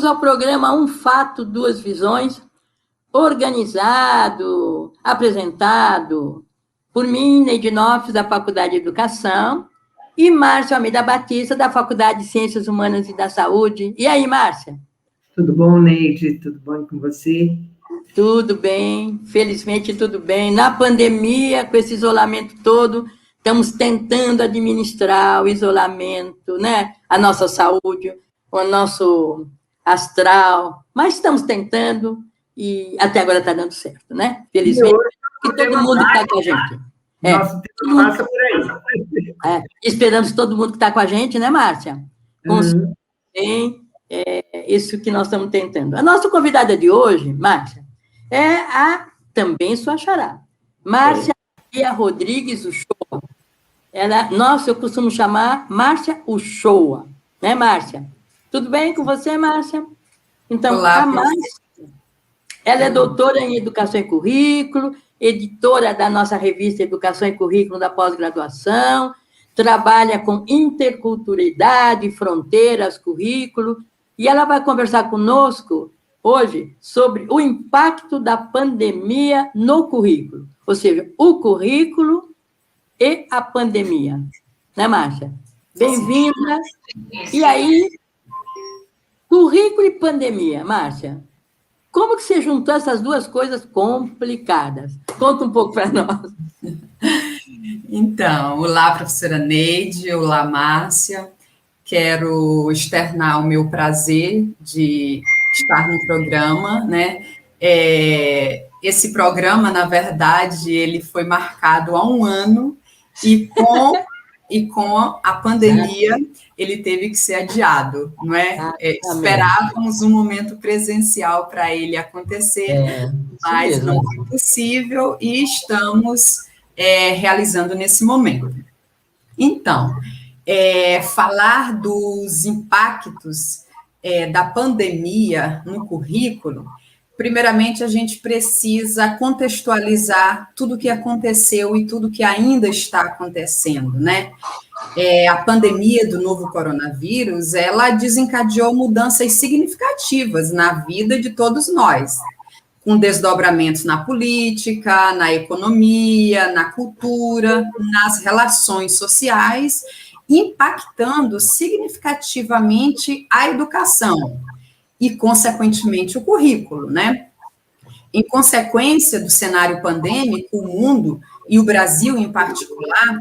Bem-vindos ao programa Um Fato, Duas Visões, organizado, apresentado por mim, Neide Nofres, da Faculdade de Educação, e Márcia Almeida Batista, da Faculdade de Ciências Humanas e da Saúde. E aí, Márcia? Tudo bom, Neide? Tudo bom com você? Tudo bem, felizmente tudo bem. Na pandemia, com esse isolamento todo, estamos tentando administrar o isolamento, né? A nossa saúde, o nosso astral, mas estamos tentando e até agora está dando certo, né? Felizmente, que todo mundo está com a gente. Nosso tempo passa por aí. Esperamos todo mundo que está com a gente, né, Márcia? Bem, isso que nós estamos tentando. A nossa convidada de hoje, Márcia, é também sua xará, Márcia Maria Rodrigues Uchoa. Eu costumo chamar Márcia Uchoa, né, Márcia? Tudo bem com você, Márcia? Então, olá, a Márcia, ela é doutora em Educação e Currículo, editora da nossa revista Educação e Currículo da pós-graduação, trabalha com interculturalidade, fronteiras, currículo, e ela vai conversar conosco hoje sobre o impacto da pandemia no currículo, ou seja, o currículo e a pandemia. Né, Márcia? Bem-vinda. E aí, currículo e pandemia, Márcia, como que você juntou essas duas coisas complicadas? Conta um pouco para nós. Então, olá, professora Neide, olá, Márcia. Quero externar o meu prazer de estar no programa, né? Esse programa, na verdade, ele foi marcado há um ano e com a pandemia ele teve que ser adiado, não é? Esperávamos um momento presencial para ele acontecer, mas não foi possível e estamos realizando nesse momento. Então, falar dos impactos da pandemia no currículo, primeiramente a gente precisa contextualizar tudo o que aconteceu e tudo que ainda está acontecendo, né? A pandemia do novo coronavírus, ela desencadeou mudanças significativas na vida de todos nós, com desdobramentos na política, na economia, na cultura, nas relações sociais, impactando significativamente a educação e, consequentemente, o currículo, né? Em consequência do cenário pandêmico, o mundo, e o Brasil em particular,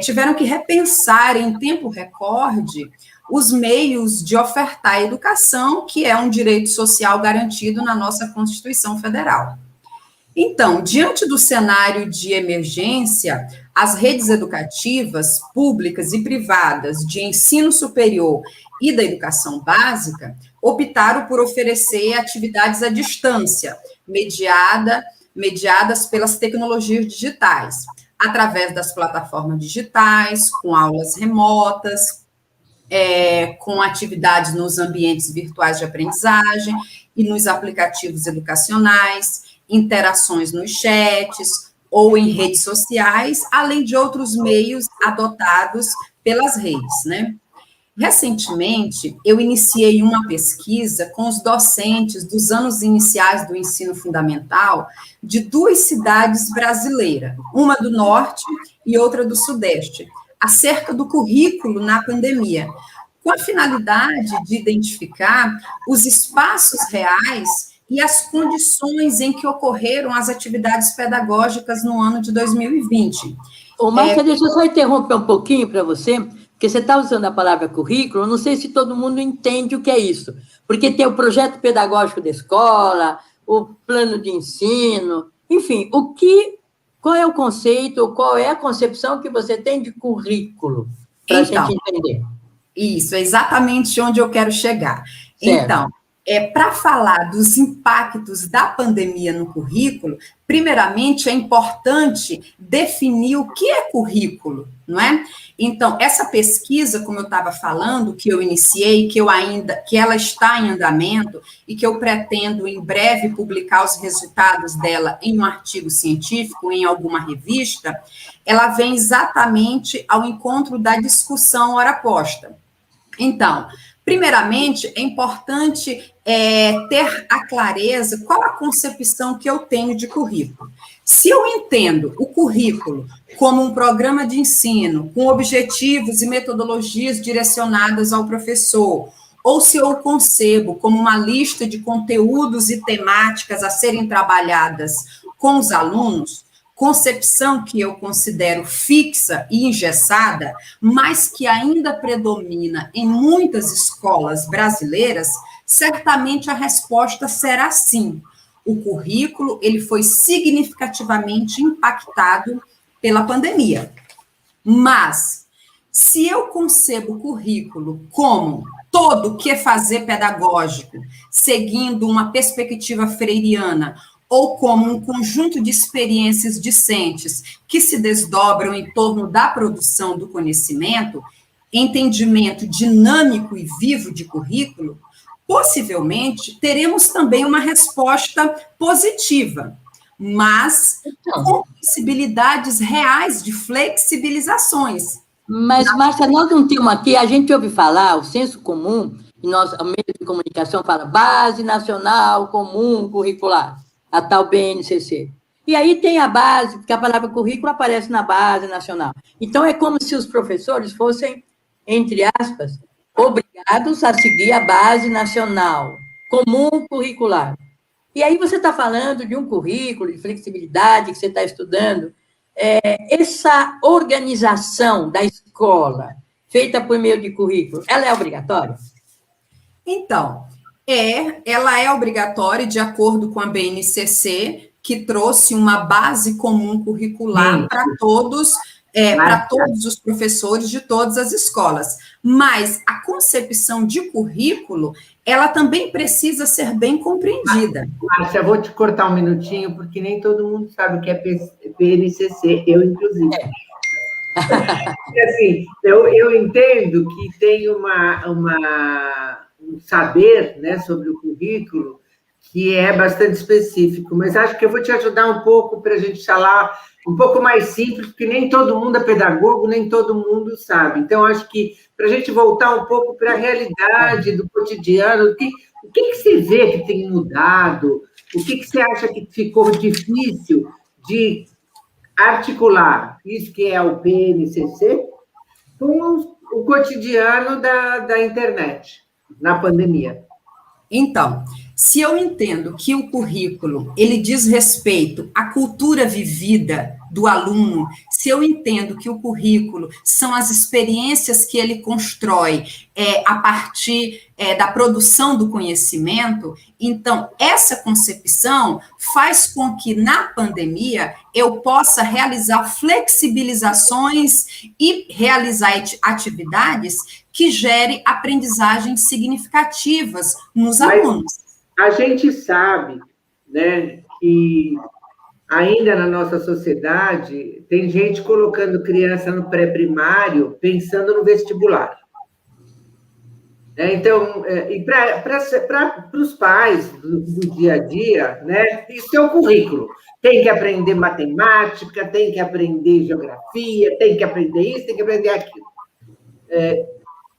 tiveram que repensar em tempo recorde os meios de ofertar a educação, que é um direito social garantido na nossa Constituição Federal. Então, diante do cenário de emergência, as redes educativas, públicas e privadas de ensino superior e da educação básica optaram por oferecer atividades à distância, mediadas pelas tecnologias digitais, através das plataformas digitais, com aulas remotas, com atividades nos ambientes virtuais de aprendizagem e nos aplicativos educacionais, interações nos chats ou em redes sociais, além de outros meios adotados pelas redes, né? Recentemente, eu iniciei uma pesquisa com os docentes dos anos iniciais do ensino fundamental de duas cidades brasileiras, uma do norte e outra do sudeste, acerca do currículo na pandemia, com a finalidade de identificar os espaços reais e as condições em que ocorreram as atividades pedagógicas no ano de 2020. Ô, Márcia, deixa eu só interromper um pouquinho para você, porque você está usando a palavra currículo, eu não sei se todo mundo entende o que é isso, porque tem o projeto pedagógico da escola, o plano de ensino, enfim, qual é o conceito, ou qual é a concepção que você tem de currículo, para a gente entender? Isso, é exatamente onde eu quero chegar. Certo. Então, para falar dos impactos da pandemia no currículo, primeiramente é importante definir o que é currículo, não é? Então, essa pesquisa, como eu estava falando, que eu iniciei, que ela está em andamento e que eu pretendo em breve publicar os resultados dela em um artigo científico, em alguma revista, ela vem exatamente ao encontro da discussão ora posta. Então, Primeiramente, é importante ter a clareza qual a concepção que eu tenho de currículo. Se eu entendo o currículo como um programa de ensino com objetivos e metodologias direcionadas ao professor, ou se eu o concebo como uma lista de conteúdos e temáticas a serem trabalhadas com os alunos, concepção que eu considero fixa e engessada, mas que ainda predomina em muitas escolas brasileiras, certamente a resposta será sim. O currículo ele foi significativamente impactado pela pandemia. Mas, se eu concebo o currículo como todo que fazer pedagógico, seguindo uma perspectiva freiriana, ou como um conjunto de experiências discentes que se desdobram em torno da produção do conhecimento, entendimento dinâmico e vivo de currículo, possivelmente teremos também uma resposta positiva, mas com possibilidades reais de flexibilizações. Mas, Márcia, nós não temos aqui, a gente ouve falar, o senso comum, e nós, o meio de comunicação fala Base Nacional Comum Curricular, a tal BNCC. E aí tem a base, porque a palavra currículo aparece na base nacional. Então, é como se os professores fossem, entre aspas, obrigados a seguir a base nacional comum curricular. E aí você está falando de um currículo, de flexibilidade que você está estudando. Essa organização da escola, feita por meio de currículo, ela é obrigatória? Então, ela é obrigatória de acordo com a BNCC, que trouxe uma base comum curricular para todos os professores de todas as escolas. Mas a concepção de currículo, ela também precisa ser bem compreendida. Márcia, vou te cortar um minutinho, porque nem todo mundo sabe o que é BNCC, eu inclusive. Assim, eu entendo que tem um saber, né, sobre o currículo que é bastante específico, mas acho que eu vou te ajudar um pouco para a gente falar um pouco mais simples, porque nem todo mundo é pedagogo, nem todo mundo sabe. Então, acho que para a gente voltar um pouco para a realidade do cotidiano, o que você vê que tem mudado? O que você acha que ficou difícil de articular isso que é o PNCC com o cotidiano da internet, na pandemia? Então, se eu entendo que o currículo, ele diz respeito à cultura vivida do aluno, se eu entendo que o currículo são as experiências que ele constrói a partir da produção do conhecimento, então, essa concepção faz com que, na pandemia, eu possa realizar flexibilizações e realizar atividades que gerem aprendizagens significativas nos alunos. A gente sabe, né, que ainda na nossa sociedade tem gente colocando criança no pré-primário pensando no vestibular. Então, e para os pais do dia a dia, né, isso é o currículo. Tem que aprender matemática, tem que aprender geografia, tem que aprender isso, tem que aprender aquilo.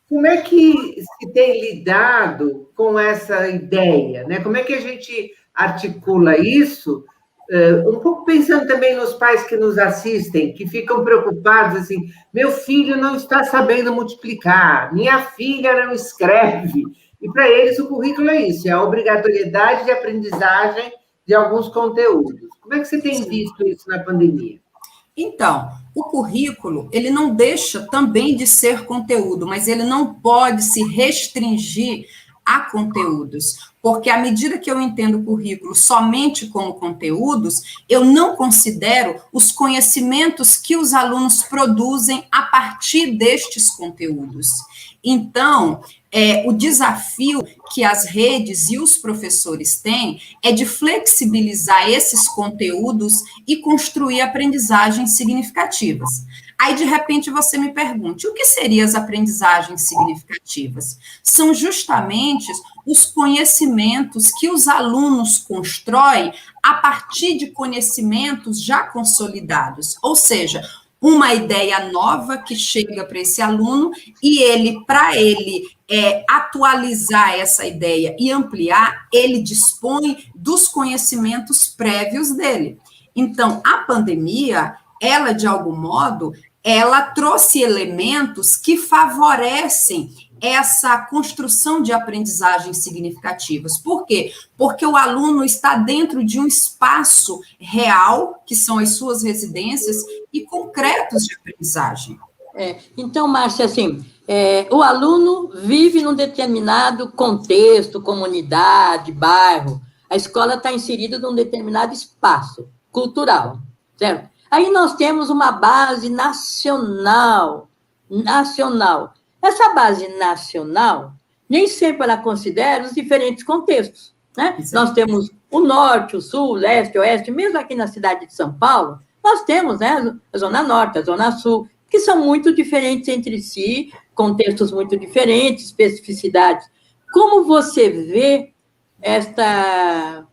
Como é que se tem lidado com essa ideia, né? Como é que a gente articula isso? Um pouco pensando também nos pais que nos assistem, que ficam preocupados, assim, meu filho não está sabendo multiplicar, minha filha não escreve. E para eles o currículo é isso, é a obrigatoriedade de aprendizagem de alguns conteúdos. Como é que você tem visto isso na pandemia? Então, o currículo, ele não deixa também de ser conteúdo, mas ele não pode se restringir a conteúdos, porque à medida que eu entendo o currículo somente como conteúdos, eu não considero os conhecimentos que os alunos produzem a partir destes conteúdos. Então, o desafio que as redes e os professores têm é de flexibilizar esses conteúdos e construir aprendizagens significativas. Aí, de repente, você me pergunte, o que seriam as aprendizagens significativas? São justamente os conhecimentos que os alunos constroem a partir de conhecimentos já consolidados, ou seja, uma ideia nova que chega para esse aluno e ele, para ele atualizar essa ideia e ampliar, ele dispõe dos conhecimentos prévios dele. Então, a pandemia, ela, de algum modo, ela trouxe elementos que favorecem essa construção de aprendizagens significativas. Por quê? Porque o aluno está dentro de um espaço real, que são as suas residências, e concretos de aprendizagem. Então, Márcia, assim, o aluno vive num determinado contexto, comunidade, bairro. A escola está inserida num determinado espaço cultural, certo? Aí nós temos uma base nacional. Essa base nacional, nem sempre ela considera os diferentes contextos, né? Nós temos o norte, o sul, o leste, o oeste, mesmo aqui na cidade de São Paulo, nós temos, né, a zona norte, a zona sul, que são muito diferentes entre si, contextos muito diferentes, especificidades. Como você vê esta,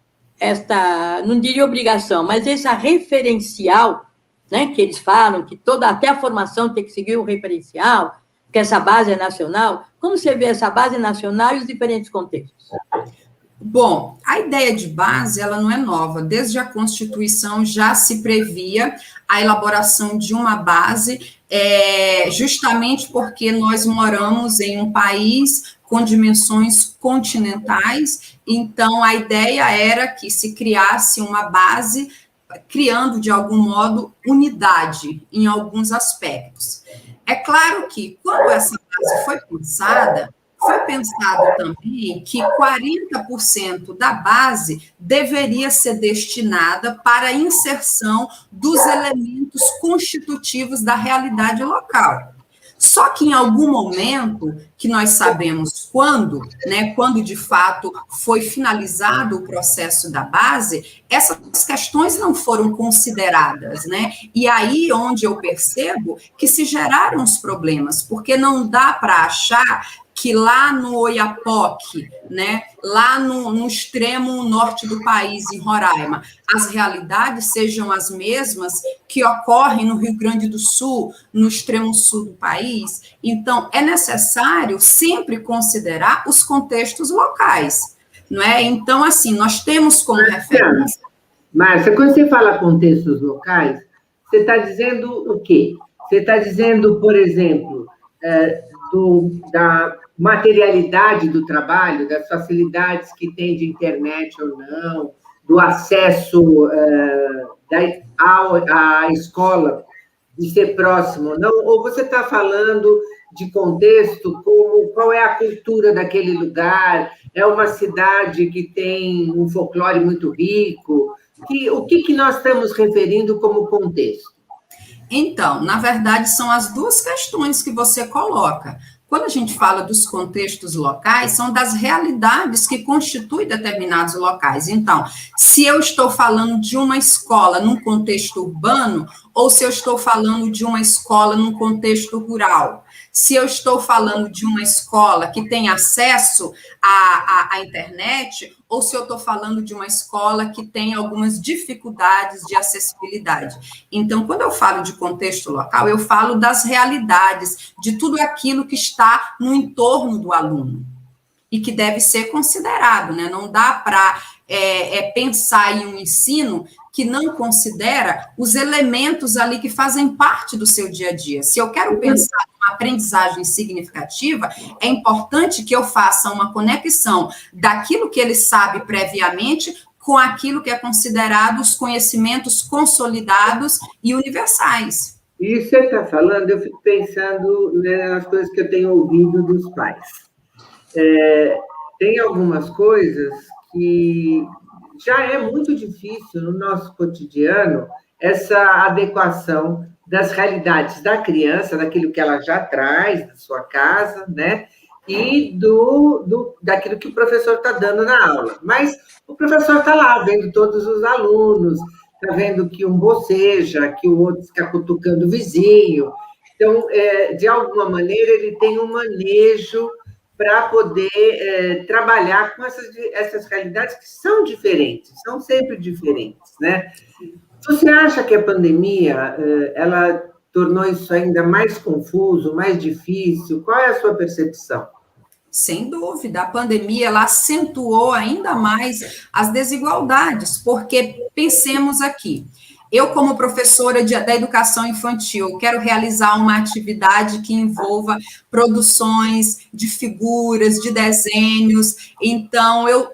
não diria obrigação, mas essa referencial, né, que eles falam, que até a formação tem que seguir o referencial, que essa base é nacional, como você vê essa base nacional e os diferentes contextos? Bom, a ideia de base, ela não é nova. Desde a Constituição já se previa a elaboração de uma base, justamente porque nós moramos em um país com dimensões continentais, então a ideia era que se criasse uma base, criando, de algum modo, unidade em alguns aspectos. É claro que, quando essa base foi pensado também que 40% da base deveria ser destinada para a inserção dos elementos constitutivos da realidade local. Só que em algum momento, que nós sabemos quando, né, quando de fato foi finalizado o processo da base, essas questões não foram consideradas, né? E aí onde eu percebo que se geraram os problemas, porque não dá para achar que lá no Oiapoque, né, lá no extremo norte do país, em Roraima, as realidades sejam as mesmas que ocorrem no Rio Grande do Sul, no extremo sul do país. Então, é necessário sempre considerar os contextos locais, não é? Então, assim, nós temos como referência... Márcia, quando você fala contextos locais, você está dizendo o quê? Você está dizendo, por exemplo, da materialidade do trabalho, das facilidades que tem de internet ou não, do acesso à escola, de ser próximo, não? Ou você está falando de contexto, como qual é a cultura daquele lugar, é uma cidade que tem um folclore muito rico, o que nós estamos referindo como contexto? Então, na verdade, são as duas questões que você coloca. Quando a gente fala dos contextos locais, são das realidades que constituem determinados locais. Então, se eu estou falando de uma escola num contexto urbano, ou se eu estou falando de uma escola num contexto rural, se eu estou falando de uma escola que tem acesso à internet, ou se eu estou falando de uma escola que tem algumas dificuldades de acessibilidade. Então, quando eu falo de contexto local, eu falo das realidades, de tudo aquilo que está no entorno do aluno e que deve ser considerado, né? Não dá para pensar em um ensino que não considera os elementos ali que fazem parte do seu dia a dia. Se eu quero pensar uma aprendizagem significativa, é importante que eu faça uma conexão daquilo que ele sabe previamente com aquilo que é considerado os conhecimentos consolidados e universais. E você está falando, eu fico pensando nas coisas que eu tenho ouvido dos pais. Tem algumas coisas que já é muito difícil no nosso cotidiano, essa adequação das realidades da criança, daquilo que ela já traz da sua casa, né? E daquilo que o professor está dando na aula. Mas o professor está lá, vendo todos os alunos, está vendo que um boceja, que o outro fica cutucando o vizinho. Então, de alguma maneira, ele tem um manejo para poder trabalhar com essas realidades que são diferentes, são sempre diferentes, né? Você acha que a pandemia, ela tornou isso ainda mais confuso, mais difícil? Qual é a sua percepção? Sem dúvida, a pandemia ela acentuou ainda mais as desigualdades, porque pensemos aqui, eu como professora da educação infantil, quero realizar uma atividade que envolva produções de figuras, de desenhos, então eu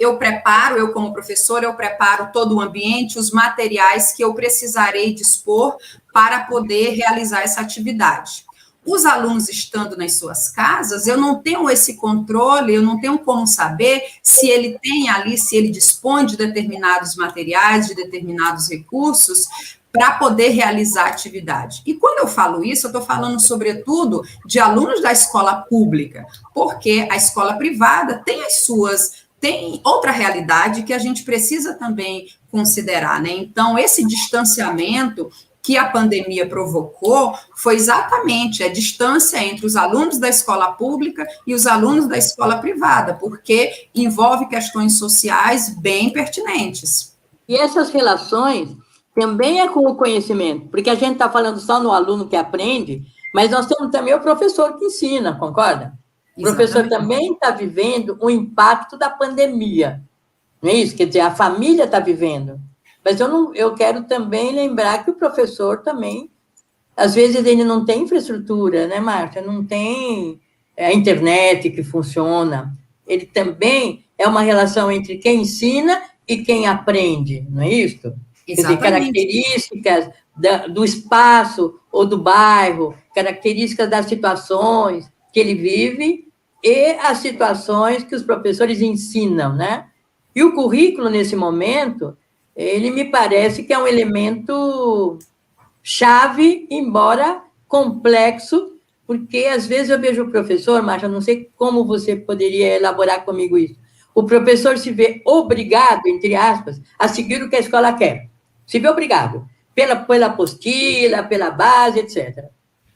como professora, eu preparo todo o ambiente, os materiais que eu precisarei dispor para poder realizar essa atividade. Os alunos estando nas suas casas, eu não tenho esse controle, eu não tenho como saber se ele tem ali, se ele dispõe de determinados materiais, de determinados recursos, para poder realizar a atividade. E quando eu falo isso, eu estou falando, sobretudo, de alunos da escola pública, porque a escola privada tem outra realidade que a gente precisa também considerar, né? Então, esse distanciamento que a pandemia provocou foi exatamente a distância entre os alunos da escola pública e os alunos da escola privada, porque envolve questões sociais bem pertinentes. E essas relações também é com o conhecimento, porque a gente está falando só no aluno que aprende, mas nós temos também o professor que ensina, concorda? O professor também está vivendo o impacto da pandemia, não é isso? Quer dizer, a família está vivendo. Mas eu quero também lembrar que o professor também, às vezes, ele não tem infraestrutura, né, Márcia? Não tem a internet que funciona. Ele também é uma relação entre quem ensina e quem aprende, não é isso? Quer dizer, características do espaço ou do bairro, características das situações que ele vive e as situações que os professores ensinam, né? E o currículo, nesse momento, ele me parece que é um elemento chave, embora complexo, porque às vezes eu vejo o professor, Márcia, não sei como você poderia elaborar comigo isso, o professor se vê obrigado, entre aspas, a seguir o que a escola quer. Se vê obrigado, pela apostila, pela base, etc.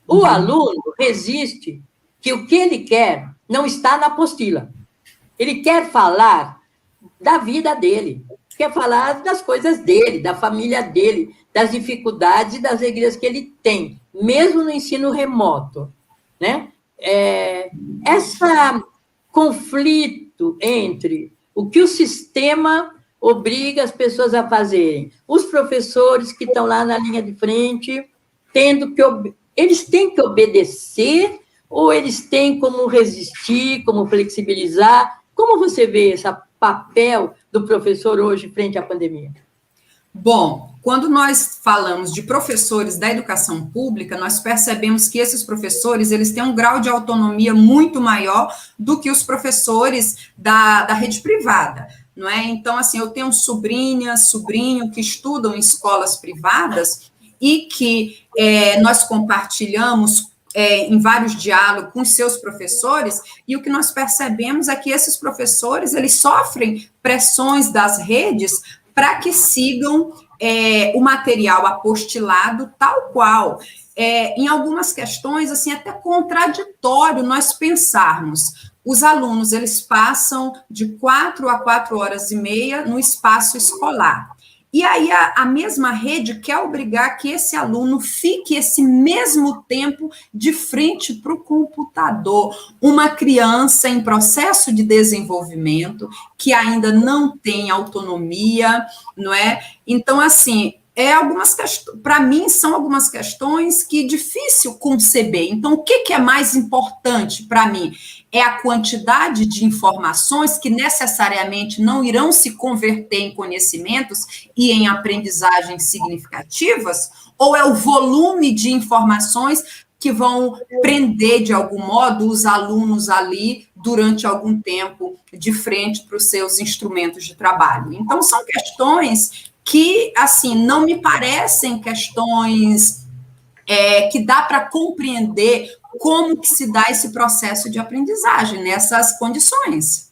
O aluno resiste que o que ele quer não está na apostila. Ele quer falar da vida dele, quer falar das coisas dele, da família dele, das dificuldades e das alegrias que ele tem, mesmo no ensino remoto, né? Esse conflito entre o que o sistema obriga as pessoas a fazerem, os professores que estão lá na linha de frente, eles têm que obedecer ou eles têm como resistir, como flexibilizar? Como você vê esse papel do professor hoje frente à pandemia? Bom, quando nós falamos de professores da educação pública, nós percebemos que esses professores, eles têm um grau de autonomia muito maior do que os professores da rede privada, não é? Então, assim, eu tenho sobrinho que estudam em escolas privadas e que nós compartilhamos em vários diálogos com seus professores, e o que nós percebemos é que esses professores, eles sofrem pressões das redes para que sigam o material apostilado tal qual. Em algumas questões, assim, até contraditório nós pensarmos. Os alunos, eles passam de 4 a 4 horas e meia no espaço escolar. E aí a mesma rede quer obrigar que esse aluno fique esse mesmo tempo de frente para o computador. Uma criança em processo de desenvolvimento, que ainda não tem autonomia, não é? Então, assim, para mim, são algumas questões que é difícil conceber. Então, o que é mais importante para mim? É a quantidade de informações que necessariamente não irão se converter em conhecimentos e em aprendizagens significativas? Ou é o volume de informações que vão prender, de algum modo, os alunos ali durante algum tempo de frente para os seus instrumentos de trabalho? Então, são questões que, assim, não me parecem questões que dá para compreender como que se dá esse processo de aprendizagem nessas condições.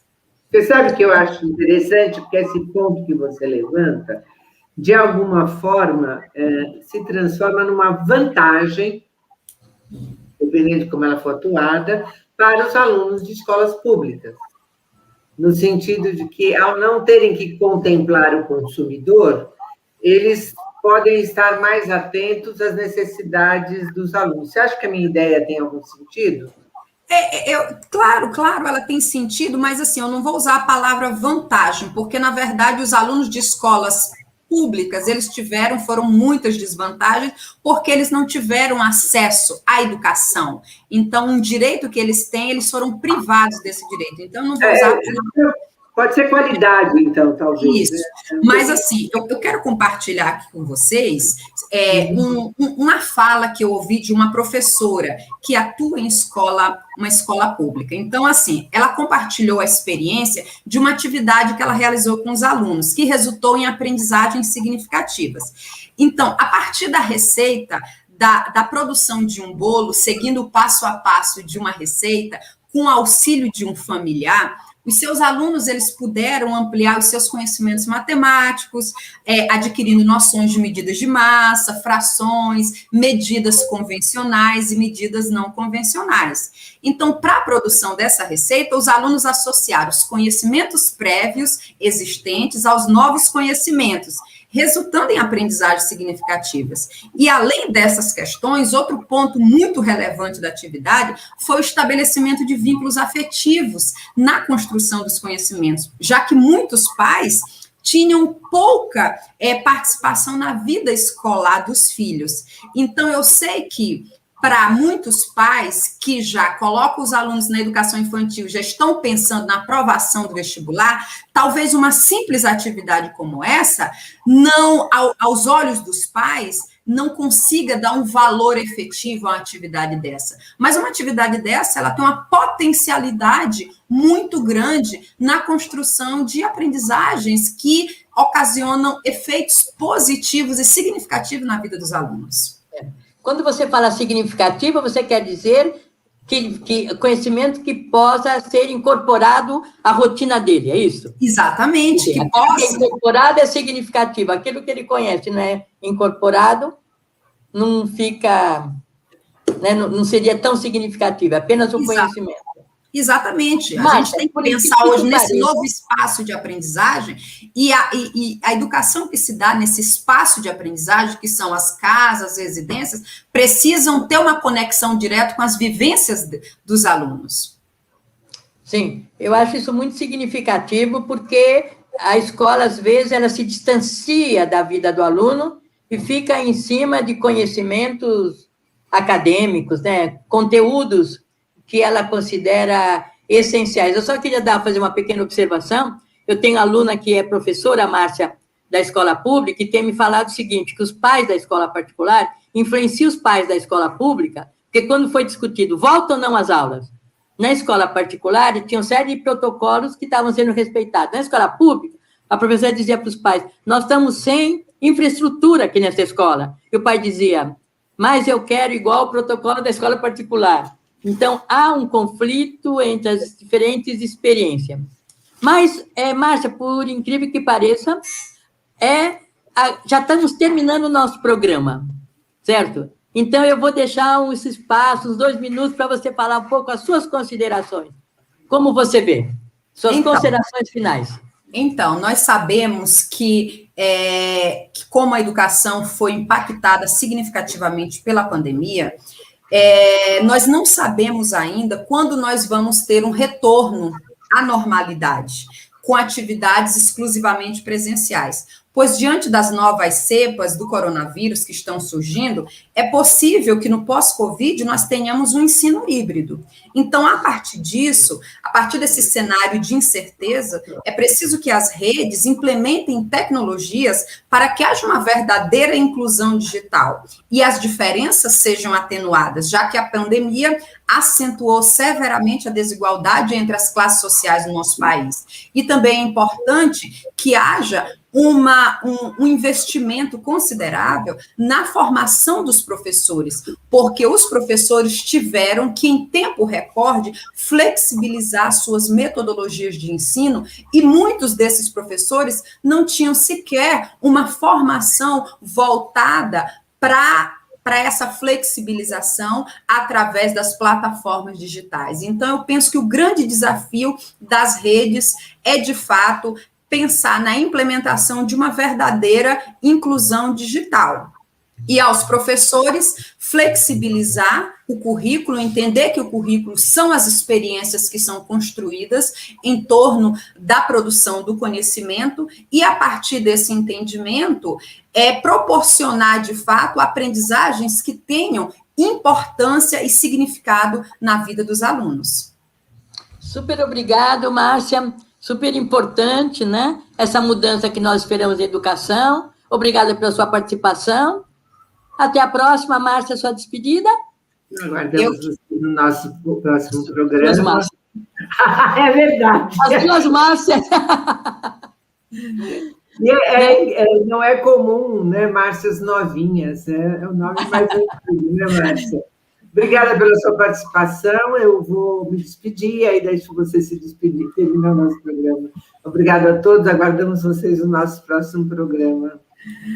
Você sabe que eu acho interessante, porque esse ponto que você levanta, de alguma forma, se transforma numa vantagem, dependendo de como ela for atuada, para os alunos de escolas públicas. No sentido de que, ao não terem que contemplar o consumidor, eles podem estar mais atentos às necessidades dos alunos. Você acha que a minha ideia tem algum sentido? Claro, ela tem sentido, mas assim, eu não vou usar a palavra vantagem, porque, na verdade, os alunos de escolas públicas, foram muitas desvantagens, porque eles não tiveram acesso à educação. Então, um direito que eles têm, eles foram privados desse direito. Então, eu não vou usar... Pode ser qualidade, então, talvez. Isso. Mas, assim, eu quero compartilhar aqui com vocês uma fala que eu ouvi de uma professora que atua em uma escola pública. Então, assim, ela compartilhou a experiência de uma atividade que ela realizou com os alunos, que resultou em aprendizagens significativas. Então, a partir da receita, da produção de um bolo, seguindo o passo a passo de uma receita, com o auxílio de um familiar, os seus alunos, eles puderam ampliar os seus conhecimentos matemáticos, adquirindo noções de medidas de massa, frações, medidas convencionais e medidas não convencionais. Então, para a produção dessa receita, os alunos associaram os conhecimentos prévios existentes aos novos conhecimentos, resultando em aprendizagens significativas. E, além dessas questões, outro ponto muito relevante da atividade foi o estabelecimento de vínculos afetivos na construção dos conhecimentos, já que muitos pais tinham pouca participação na vida escolar dos filhos. Então, eu sei que, para muitos pais que já colocam os alunos na educação infantil, já estão pensando na aprovação do vestibular, talvez uma simples atividade como essa, não, aos olhos dos pais, não consiga dar um valor efetivo a uma atividade dessa. Mas uma atividade dessa, ela tem uma potencialidade muito grande na construção de aprendizagens que ocasionam efeitos positivos e significativos na vida dos alunos. Quando você fala significativa, você quer dizer que conhecimento que possa ser incorporado à rotina dele, é isso? Exatamente. Que possa... Incorporado é significativo. Aquilo que ele conhece não é incorporado, não fica... Né, não seria tão significativo, é apenas o conhecimento. Exatamente. A gente tem que pensar hoje nesse novo espaço de aprendizagem e a educação que se dá nesse espaço de aprendizagem, que são as casas, as residências, precisam ter uma conexão direta com as vivências dos alunos. Sim, eu acho isso muito significativo, porque a escola, às vezes, ela se distancia da vida do aluno e fica em cima de conhecimentos acadêmicos, né, conteúdos que ela considera essenciais. Eu só queria fazer uma pequena observação. Eu tenho aluna que é professora, a Márcia, da escola pública, e tem me falado o seguinte, que os pais da escola particular influenciam os pais da escola pública, porque quando foi discutido, voltam ou não às aulas, na escola particular, tinha uma série de protocolos que estavam sendo respeitados. Na escola pública, a professora dizia para os pais, nós estamos sem infraestrutura aqui nessa escola. E o pai dizia, mas eu quero igual o protocolo da escola particular. Então, há um conflito entre as diferentes experiências. Mas, Márcia, por incrível que pareça, já estamos terminando o nosso programa, certo? Então, eu vou deixar esse espaço, uns 2 minutos, para você falar um pouco as suas considerações. Como você vê? Suas considerações finais. Então, nós sabemos que como a educação foi impactada significativamente pela pandemia, nós não sabemos ainda quando nós vamos ter um retorno à normalidade, com atividades exclusivamente presenciais. Pois, diante das novas cepas do coronavírus que estão surgindo, é possível que no pós-Covid nós tenhamos um ensino híbrido. Então, a partir disso, a partir desse cenário de incerteza, é preciso que as redes implementem tecnologias para que haja uma verdadeira inclusão digital e as diferenças sejam atenuadas, já que a pandemia acentuou severamente a desigualdade entre as classes sociais do nosso país. E também é importante que haja um investimento considerável na formação dos professores, porque os professores tiveram que, em tempo recorde, flexibilizar suas metodologias de ensino e muitos desses professores não tinham sequer uma formação voltada para essa flexibilização através das plataformas digitais. Então, eu penso que o grande desafio das redes é, de fato, pensar na implementação de uma verdadeira inclusão digital. E aos professores, flexibilizar o currículo, entender que o currículo são as experiências que são construídas em torno da produção do conhecimento e, a partir desse entendimento, proporcionar, de fato, aprendizagens que tenham importância e significado na vida dos alunos. Super obrigado, Márcia. Super importante, né? Essa mudança que nós esperamos em educação. Obrigada pela sua participação. Até a próxima, Márcia, sua despedida. Aguardamos você no nosso próximo programa. É verdade. As duas Márcias. Não é comum, né, Márcias novinhas, é o nome mais antigo, né, Márcia? Obrigada pela sua participação, eu vou me despedir, aí deixo você se despedir, terminar o nosso programa. Obrigada a todos, aguardamos vocês no nosso próximo programa.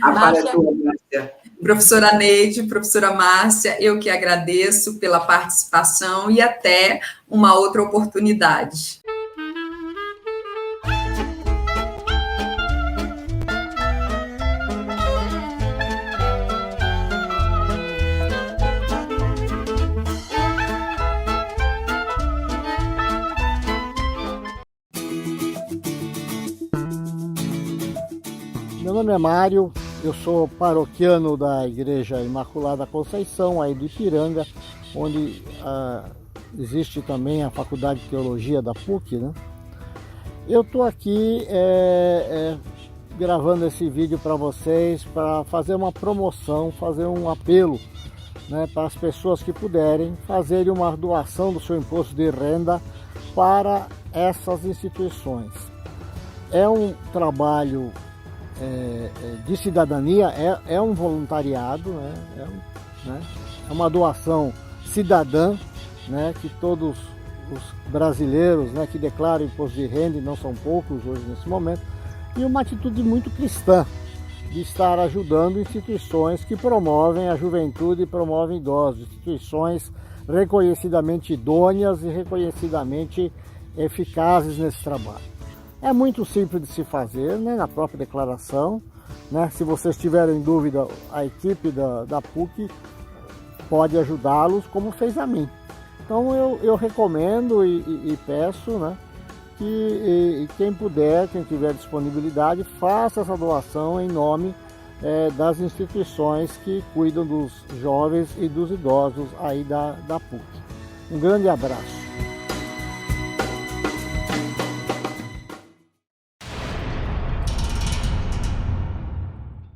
A fala é tua, Márcia. Professora Neide, professora Márcia, eu que agradeço pela participação e até uma outra oportunidade. Meu nome é Mário, eu sou paroquiano da Igreja Imaculada Conceição, aí do Ipiranga, onde existe também a Faculdade de Teologia da PUC, né? Eu estou aqui gravando esse vídeo para vocês, para fazer uma promoção, fazer um apelo, né, para as pessoas que puderem fazerem uma doação do seu imposto de renda para essas instituições. É um trabalho de cidadania, é um voluntariado, né? É uma doação cidadã, né? Que todos os brasileiros, né, que declaram imposto de renda, e não são poucos hoje nesse momento, e uma atitude muito cristã de estar ajudando instituições que promovem a juventude e promovem idosos, instituições reconhecidamente idôneas e reconhecidamente eficazes nesse trabalho. É muito simples de se fazer, né, na própria declaração, né? Se vocês tiverem dúvida, a equipe da PUC pode ajudá-los, como fez a mim. Então eu recomendo e peço, né, que quem puder, quem tiver disponibilidade, faça essa doação em nome das instituições que cuidam dos jovens e dos idosos aí da PUC. Um grande abraço.